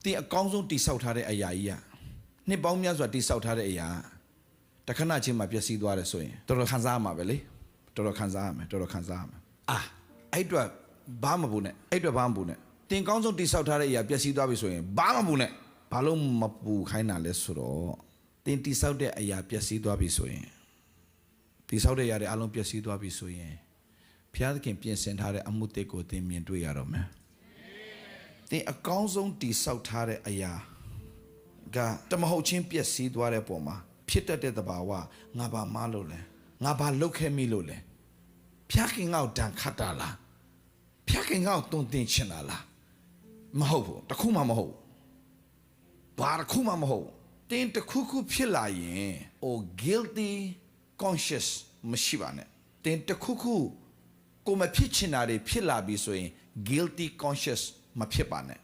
တင်အကောင်းဆုံးတိဆောက်ထားတဲ့အရာကြီးကနှစ်ပေါင်းများစွာတိဆောက်ထားတဲ့အရာတခဏချင်းမှပျက်စီးသွားတယ်ဆိုရင်တော်တော်ခံစားရမှာပဲလေတော်တော်ခံစားရမယ်အဲ့အတွက်ဘာမှမဘူးနဲ့တင်ကောင်းဆုံးတိဆောက်ထားတဲ့အရာပျက်စီးသွားပြီဆိုရင်ဘာမှမဘူးနဲ့ဘာလို့မပူခိုင်းတာလဲဆိုတော့တင်တိဆောက်တဲ့အရာပျက်စီးသွားပြီဆိုရင်တိဆောက်တဲ့အရာတွေအလုံးပျက်စီးသွားပြီဆိုရင်ဘုရားသခင်ပြင်ဆင်ထားတဲ့အမှုတစ်ကိုတင်မြင်တွေ့ရတော့မယ်တင်အကောင်းဆုံးတိဆောက်ထားတဲ့အရာကတမဟုတ်ချင်းပျက်စီးသွားတဲ့ပုံမှာဖြစ်တတ်တဲ့သဘာဝငါဘာမလို့လဲငါဘာလုပ်ခဲ့မိလို့လဲဖျားခင်ငါ့ကိုတန်ခတ်တာလားဖျားခင်ငါ့ကိုတုံတင်ချင်တာလားမဟုတ်ဘူးတခုမှမဟုတ်ဘာတခုမှမဟုတ်တင်တခုခုဖြစ်လာရင် guilty conscious မရှိပါနဲ့တင်တခုခုကိုမဖြစ်ချင်တာတွေဖြစ်လာပြီဆိုရင် guilty conscious မဖြစ်ပါနဲ့